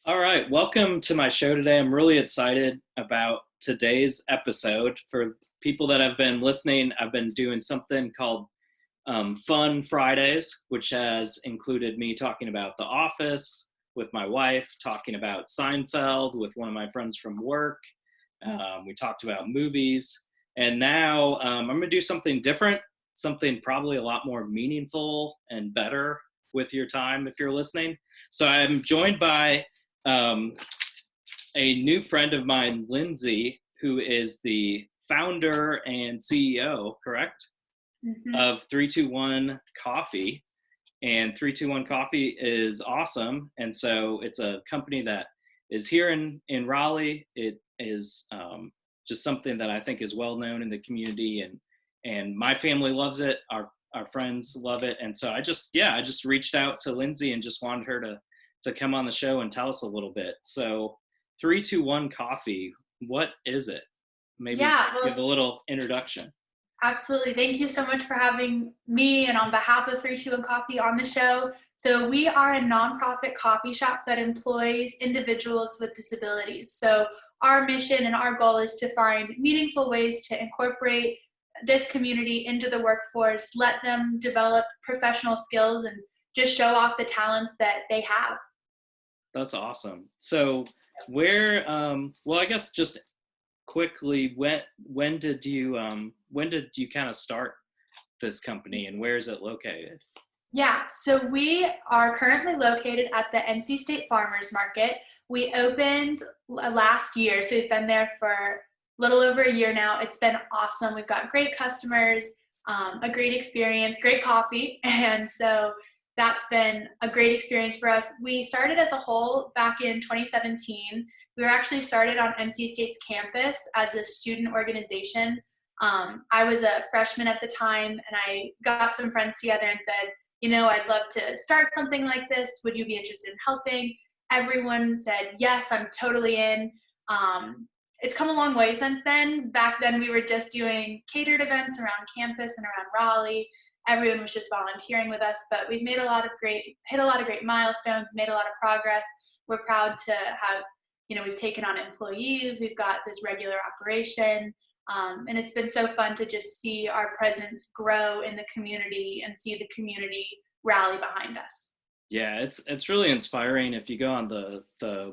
All right, welcome to my show today. I'm really excited about today's episode. For people that have been listening, I've been doing something called Fun Fridays, which has included me talking about The Office with my wife, talking about Seinfeld with one of my friends from work. We talked about movies, and now I'm going to do something different, something probably a lot more meaningful and better with your time if you're listening. So I'm joined by um, a new friend of mine, Lindsey, who is the founder and CEO, correct, hmm of 321 Coffee. And 321 Coffee is awesome. And so it's a company that is here in Raleigh. It is just something that I think is well known in the community, and my family loves it. Our friends love it. And so I just reached out to Lindsey and just wanted her to come on the show and tell us a little bit. So 321 Coffee, what is it? Maybe Yeah, give a well, little introduction. absolutely. Thank you so much for having me and on behalf of 321 Coffee on the show. So, we are a nonprofit coffee shop that employs individuals with disabilities. So, our mission and our goal is to find meaningful ways to incorporate this community into the workforce, let them develop professional skills, and just show off the talents that they have. That's awesome. So well, I guess just quickly, when did you kind of start this company, and where is it located? Yeah, so we are currently located at the NC State Farmers Market. We opened last year, so we've been there for a little over a year now. It's been awesome. We've got great customers, a great experience, great coffee, and so that's been a great experience for us. We started as a whole back in 2017. We were actually started on NC State's campus as a student organization. I was a freshman at the time, and I got some friends together and said, I'd love to start something like this. Would you be interested in helping? Everyone said, yes, I'm totally in. It's come a long way since then. Back then, we were just doing catered events around campus and around Raleigh. Everyone was just volunteering with us, but we've made hit a lot of great milestones, made a lot of progress. We're proud to have, we've taken on employees. We've got this regular operation. And it's been so fun to just see our presence grow in the community and see the community rally behind us. Yeah, it's really inspiring. If you go on the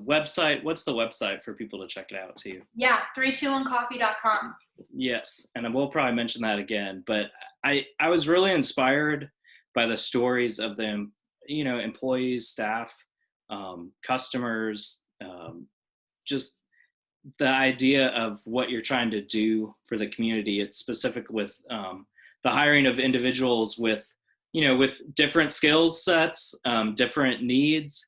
website, what's the website for people to check it out too? Yeah, 321coffee.com. Yes, and we'll probably mention that again. But I was really inspired by the stories of them, employees, staff, customers, just the idea of what you're trying to do for the community. It's specific with the hiring of individuals with different skill sets, different needs,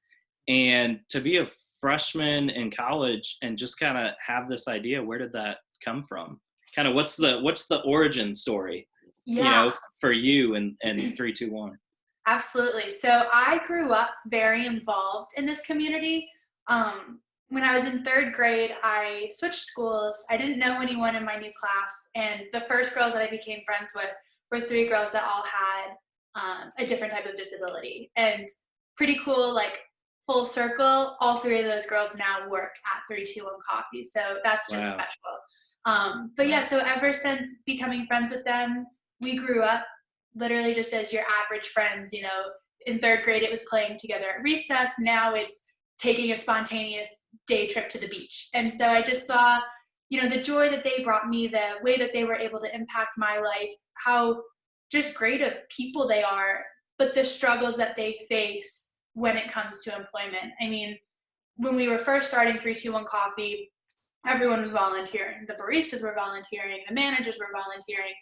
and to be a freshman in college and just kind of have this idea. Where did that come from? Kind of what's the origin story, Yeah, for you and 321. absolutely. So I grew up very involved in this community. When I was in third grade, I switched schools. I didn't know anyone in my new class. And the first girls that I became friends with were three girls that all had a different type of disability. And pretty cool, like full circle, all three of those girls now work at 321 Coffee. So that's just Wow. special. But Wow. yeah, so ever since becoming friends with them, we grew up literally just as your average friends. In third grade, it was playing together at recess. Now it's taking a spontaneous day trip to the beach. And so I just saw, the joy that they brought me, the way that they were able to impact my life, how just great of people they are, but the struggles that they face when it comes to employment. I mean, when we were first starting 321 Coffee, everyone was volunteering. The baristas were volunteering, the managers were volunteering.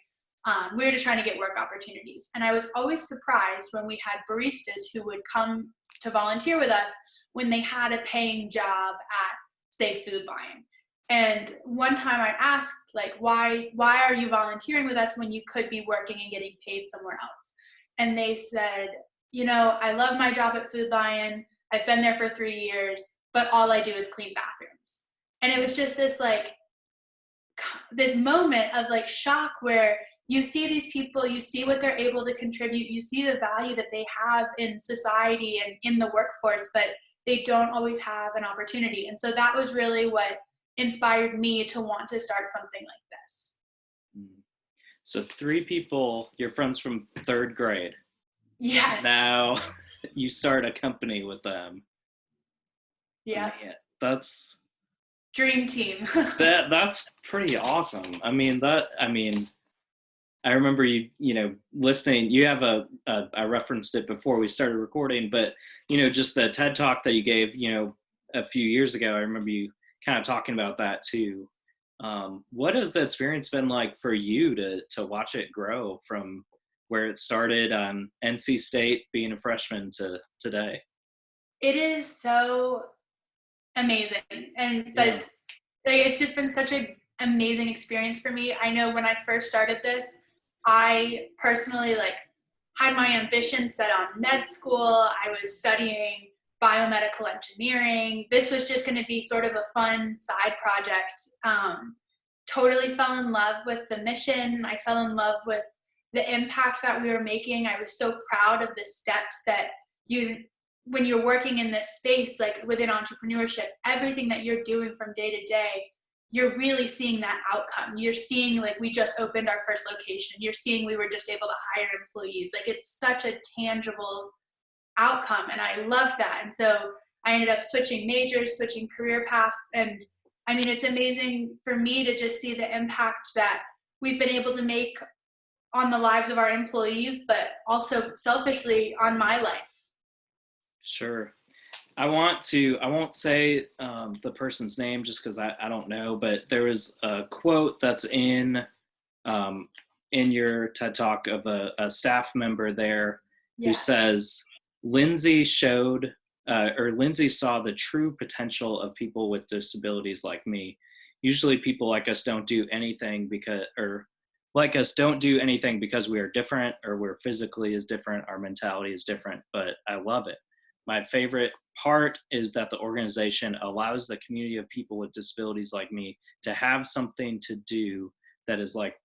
We were just trying to get work opportunities. And I was always surprised when we had baristas who would come to volunteer with us when they had a paying job at, say, Food Lion. And one time I asked, like, why are you volunteering with us when you could be working and getting paid somewhere else? And they said, I love my job at Food Lion. I've been there for 3 years, but all I do is clean bathrooms. And it was just this moment of like shock where you see these people, you see what they're able to contribute, you see the value that they have in society and in the workforce, but they don't always have an opportunity. And so that was really what inspired me to want to start something like this. So 3 people, your friends from 3rd grade. Yes. Now you start a company with them. Yeah. Man, that's dream team. that's pretty awesome. I remember you listening. You have I referenced it before we started recording, but just the TED Talk that you gave, a few years ago. I remember you kind of talking about that too. What has the experience been like for you to watch it grow from where it started on NC State, being a freshman, to today? It is so amazing, and that it's just been such an amazing experience for me. I know when I first started this, I personally had my ambitions set on med school. I was studying biomedical engineering. This was just going to be sort of a fun side project. Totally fell in love with the mission. I fell in love with the impact that we were making. I was so proud of the steps that when you're working in this space, like within entrepreneurship, everything that you're doing from day to day, you're really seeing that outcome. You're seeing we just opened our first location. You're seeing we were just able to hire employees. It's such a tangible outcome, and I love that. And so I ended up switching majors, switching career paths, and it's amazing for me to just see the impact that we've been able to make on the lives of our employees, but also selfishly on my life. Sure. I won't say the person's name just because I don't know, but there was a quote that's in your TED Talk of a staff member there who says, Lindsey saw the true potential of people with disabilities like me. Usually people like us don't do anything because we are different, or we're physically is different, our mentality is different, but I love it. My favorite part is that the organization allows the community of people with disabilities like me to have something to do that is like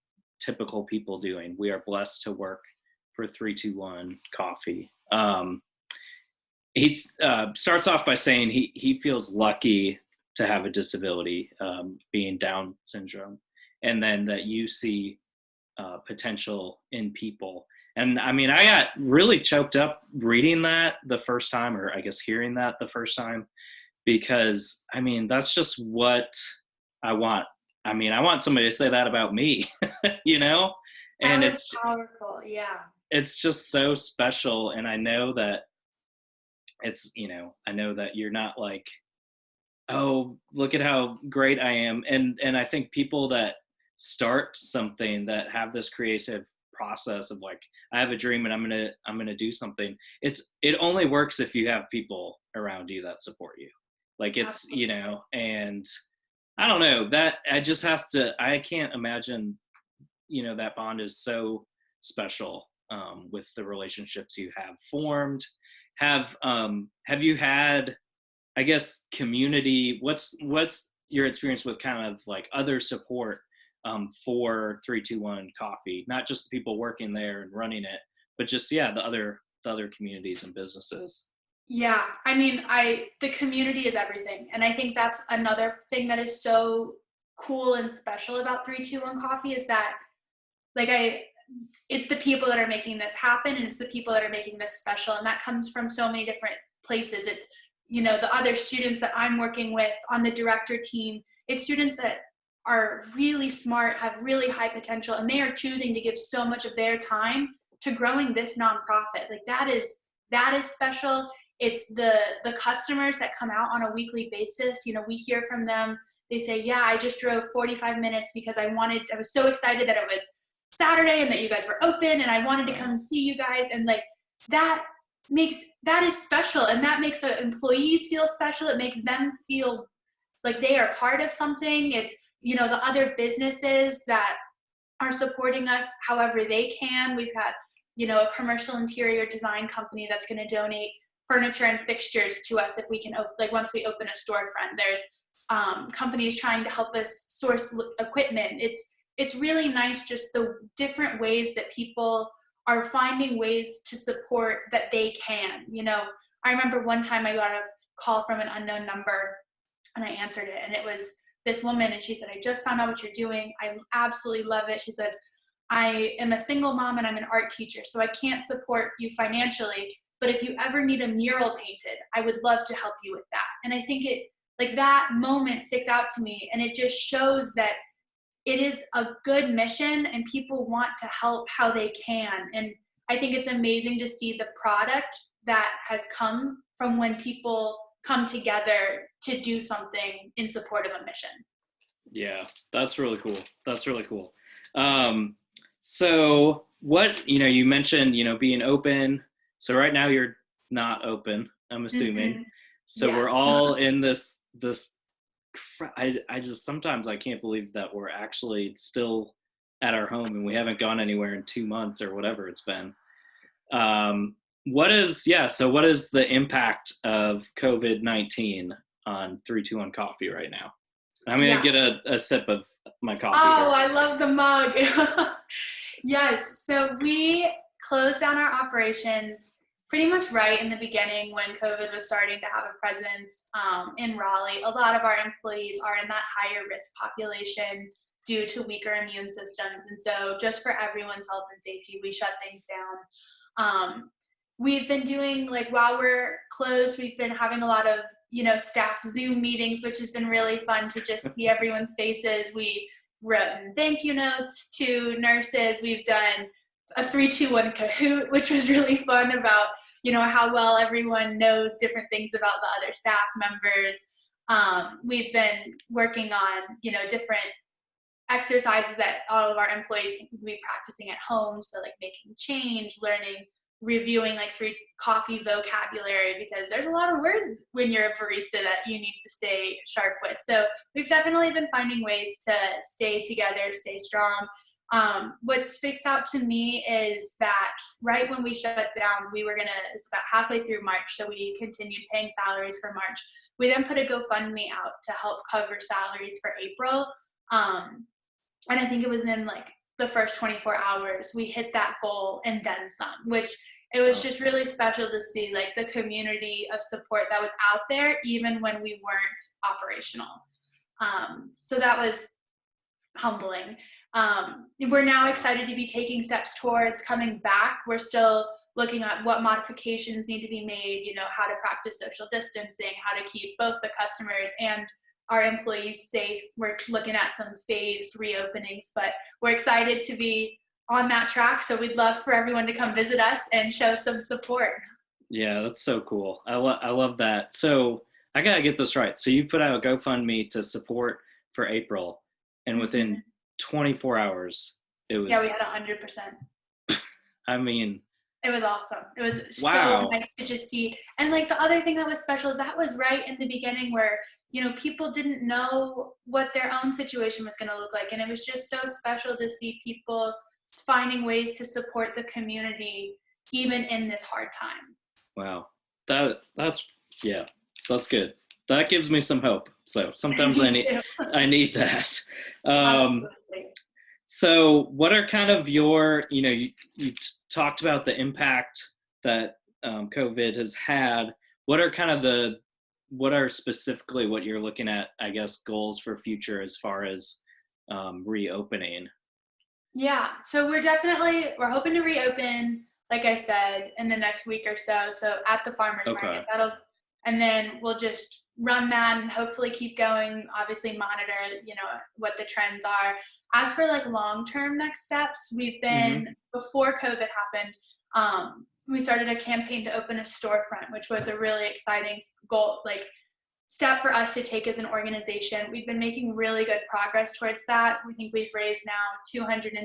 typical people doing. We are blessed to work for 321 Coffee. He starts off by saying he feels lucky to have a disability, being Down syndrome, and then that you see potential in people. And I got really choked up reading that the first time, or I guess hearing that the first time, because that's just what I want. I want somebody to say that about me, and it's powerful. Yeah. It's just so special. And I know that I know that you're not like, oh, look at how great I am. And I think people that start something, that have this creative process of I have a dream and I'm gonna do something. It only works if you have people around you that support you. And I don't know, that I can't imagine, that bond is so special with the relationships you have formed. Have you had, I guess, community? What's your experience with kind of other support for 321 Coffee? Not just the people working there and running it, but just the other communities and businesses. Yeah, the community is everything, and I think that's another thing that is so cool and special about 321 Coffee is that it's the people that are making this happen, and it's the people that are making this special, and that comes from so many different places. It's the other students that I'm working with on the director team. It's students that are really smart, have really high potential, and they are choosing to give so much of their time to growing this nonprofit. That is special. It's the customers that come out on a weekly basis. We hear from them. They say, yeah, I just drove 45 minutes because I was so excited that it was Saturday and that you guys were open, and I wanted to come see you guys. And that is special, and that makes employees feel special. It makes them feel like they are part of something. It's the other businesses that are supporting us however they can. We've had a commercial interior design company that's going to donate furniture and fixtures to us if we can once we open a storefront. There's companies trying to help us source equipment. It's really nice, just the different ways that people are finding ways to support that they can. I remember one time I got a call from an unknown number and I answered it, and it was this woman, and she said, I just found out what you're doing. I absolutely love it. She says, I am a single mom and I'm an art teacher, so I can't support you financially, but if you ever need a mural painted, I would love to help you with that. And I think it, like, that moment sticks out to me, and it just shows that it is a good mission and people want to help how they can. And I think it's amazing to see the product that has come from when people come together to do something in support of a mission. Yeah, that's really cool. That's really cool. So what, you mentioned, being open. So right now you're not open, I'm assuming. Mm-hmm. So Yeah. we're all in this, I just, sometimes I can't believe that we're actually still at our home and we haven't gone anywhere in 2 months or whatever it's been. What is the impact of COVID-19 on 321 Coffee right now? I'm going to get a sip of my coffee. Oh, here. I love the mug. Yes. So we closed down our operations pretty much right in the beginning when COVID was starting to have a presence in Raleigh. A lot of our employees are in that higher risk population due to weaker immune systems. And so just for everyone's health and safety, we shut things down. We've been doing, like, while we're closed, we've been having a lot of, staff Zoom meetings, which has been really fun to just see everyone's faces. We written thank you notes to nurses. We've done a 3-2-1 Kahoot, which was really fun about, how well everyone knows different things about the other staff members. We've been working on, different exercises that all of our employees can be practicing at home. So like making change, learning, reviewing like 3 coffee vocabulary, because there's a lot of words when you're a barista that you need to stay sharp with. So we've definitely been finding ways to stay together, stay strong. What sticks out to me is that right when we shut down, it's about halfway through March, so we continued paying salaries for March. We then put a GoFundMe out to help cover salaries for April. And I think it was in like the first 24 hours, we hit that goal and then some, which it was just really special to see, like, the community of support that was out there, even when we weren't operational. So that was humbling. We're now excited to be taking steps towards coming back. We're still looking at what modifications need to be made, how to practice social distancing, how to keep both the customers and our employees safe. We're looking at some phased reopenings, but we're excited to be on that track. So we'd love for everyone to come visit us and show some support. Yeah, that's so cool. I love that. So I got to get this right. So you put out a GoFundMe to support for April, and within 24 hours, it was... Yeah, we had 100%. I mean... It was awesome. It was wow. So nice to just see. And like the other thing that was special is that was right in the beginning where, people didn't know what their own situation was going to look like. And it was just so special to see people finding ways to support the community, even in this hard time. Wow. That's good. That gives me some hope. So sometimes I need that. Absolutely. So what are kind of your, you talked about the impact that COVID has had. What are specifically what you're looking at, I guess, goals for future as far as reopening? Yeah, so we're hoping to reopen, like I said, in the next week or so. So at the farmers market, and then we'll just run that and hopefully keep going, obviously monitor, what the trends are. As for like long-term next steps, we've been, before COVID happened, we started a campaign to open a storefront, which was a really exciting goal, like step for us to take as an organization. We've been making really good progress towards that. We think we've raised now $210,000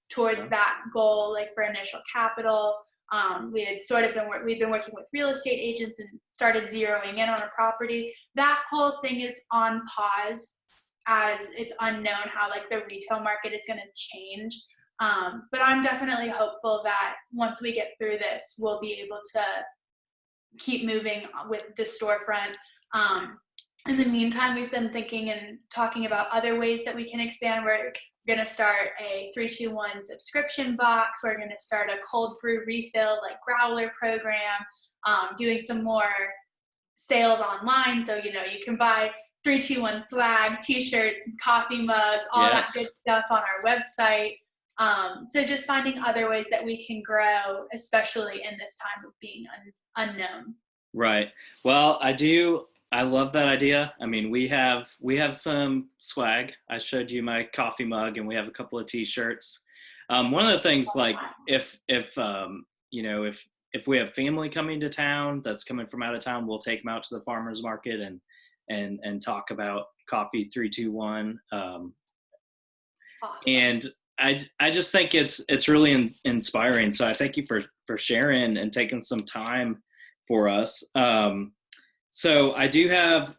towards that goal, like for initial capital. We've been working with real estate agents and started zeroing in on a property. That whole thing is on pause, as it's unknown how like the retail market is going to change. But I'm definitely hopeful that once we get through this, we'll be able to keep moving with the storefront. In the meantime, we've been thinking and talking about other ways that we can expand. We're going to start a 3-2-1 subscription box. We're going to start a cold brew refill, like growler program. doing some more sales online. So, you can buy 321 swag, t-shirts, coffee mugs, all that good stuff on our website. So just finding other ways that we can grow, especially in this time of being unknown. Right. Well, I love that idea. I mean, we have some swag. I showed you my coffee mug, and we have a couple of t-shirts. One of the things, like, if we have family coming to town that's coming from out of town, we'll take them out to the farmers market and talk about Coffee 321. Awesome. And I just think it's really inspiring. So I thank you for sharing and taking some time for us. So I do have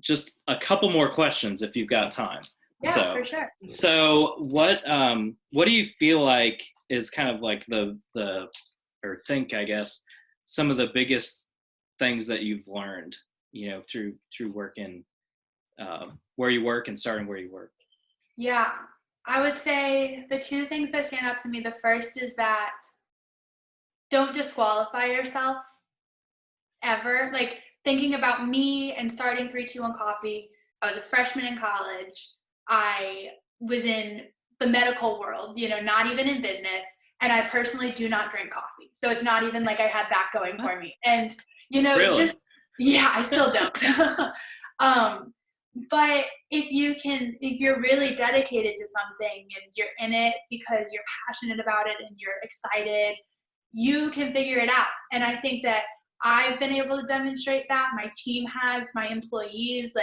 just a couple more questions if you've got time. Yeah, for sure. So what do you feel like is kind of like I guess, some of the biggest things that you've learned, through working where you work and starting where you work? Yeah, I would say the two things that stand out to me, the first is that don't disqualify yourself ever. Like, thinking about me and starting 321 Coffee, I was a freshman in college. I was in the medical world, not even in business. And I personally do not drink coffee. So it's not even like I had that going for me. And, Really? I still don't. But if you're really dedicated to something and you're in it because you're passionate about it and you're excited, you can figure it out. And I think that I've been able to demonstrate that. My team has, my employees.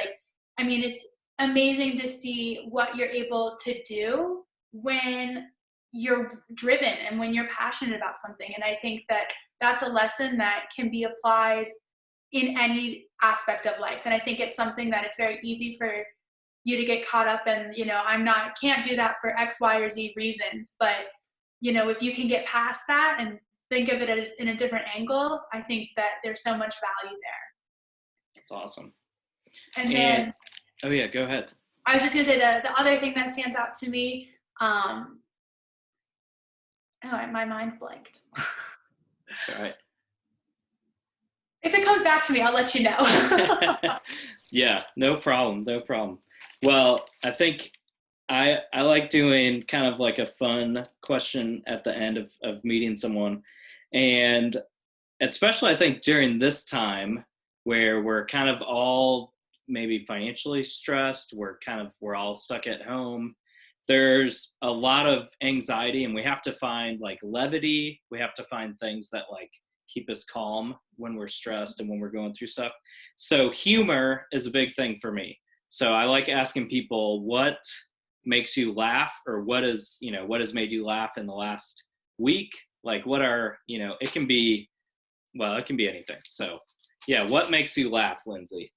It's amazing to see what you're able to do when you're driven and when you're passionate about something. And I think that that's a lesson that can be applied in any aspect of life. And I think it's something that it's very easy for you to get caught up in, can't do that for X, Y, or Z reasons. But, if you can get past that and think of it as in a different angle, I think that there's so much value there. That's awesome. And then, oh yeah, go ahead. I was just gonna say the other thing that stands out to me, my mind blanked. That's all right. If it comes back to me, I'll let you know. Yeah, no problem. Well, I think I like doing kind of like a fun question at the end of meeting someone. And especially I think during this time where we're kind of all maybe financially stressed, we're all stuck at home. There's a lot of anxiety, and we have to find like levity. We have to find things that like keep us calm when we're stressed and when we're going through stuff. So humor is a big thing for me. So I like asking people what makes you laugh, or what has made you laugh in the last week. Like it can be anything. So yeah, what makes you laugh, Lindsey?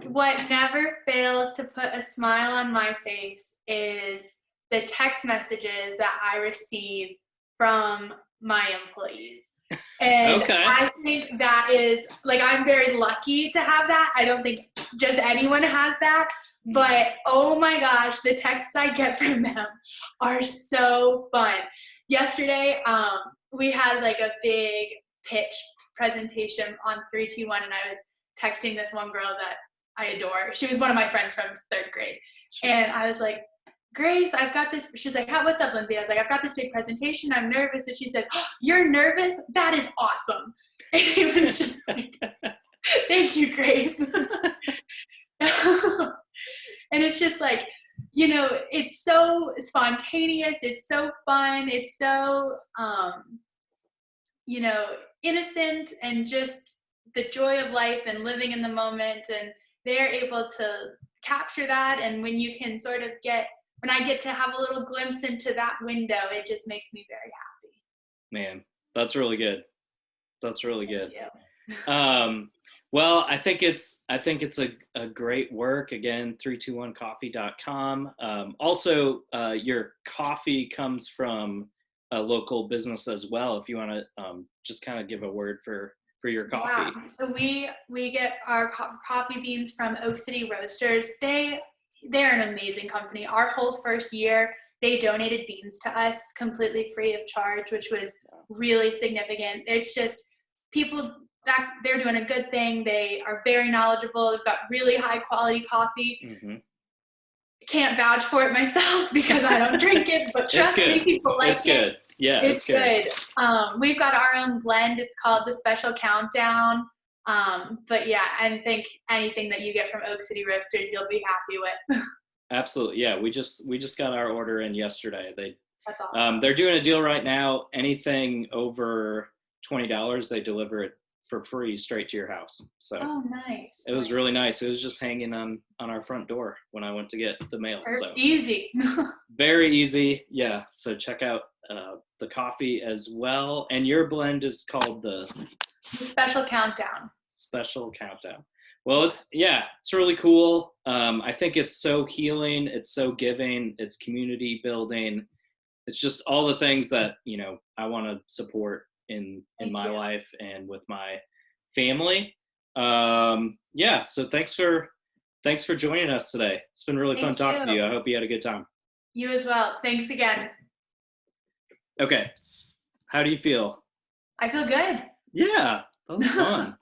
What never fails to put a smile on my face is the text messages that I receive from my employees. And okay. I think that is, I'm very lucky to have that. I don't think just anyone has that. But oh my gosh, the texts I get from them are so fun. Yesterday, we had a big pitch presentation on 321, and I was texting this one girl that I adore. She was one of my friends from 3rd grade. Sure. And I was like, Grace, I've got this. She's like, what's up, Lindsey? I was like, I've got this big presentation. I'm nervous. And she said, you're nervous? That is awesome. And it was just like, thank you, Grace. And it's just it's so spontaneous. It's so fun. It's so, innocent, and just the joy of life and living in the moment. And they're able to capture that. And when you can when I get to have a little glimpse into that window, it just makes me very happy. Man, that's really good. Yeah. Well, I think it's a great work. Again, 321coffee.com. Also, your coffee comes from a local business as well. If you want to just kind of give a word for your coffee. Yeah. So we get our coffee beans from Oak City Roasters. They're an amazing company. Our whole first year, they donated beans to us completely free of charge, which was really significant. It's just people they're doing a good thing. They are very knowledgeable. They've got really high quality coffee. Mm-hmm. Can't vouch for it myself because I don't drink it, but trust me, people like it's good. Yeah, it's good. We've got our own blend. It's called the Special Countdown. But yeah, I think anything that you get from Oak City Roasters, you'll be happy with. Absolutely. Yeah, we just got our order in yesterday. That's awesome. They're doing a deal right now. Anything over $20, they deliver it for free straight to your house. So nice. It was really nice. It was just hanging on our front door when I went to get the mail. So easy. Very easy. Yeah. So check out the coffee as well. And your blend is called the Special Countdown. Special Countdown. Well, it's really cool. I think it's so healing. It's so giving. It's community building. It's just all the things that, I want to support in my life and with my family. So thanks for joining us today. It's been really fun talking to you. I hope you had a good time. You as well. Thanks again. Okay. How do you feel? I feel good. Yeah, that was fun.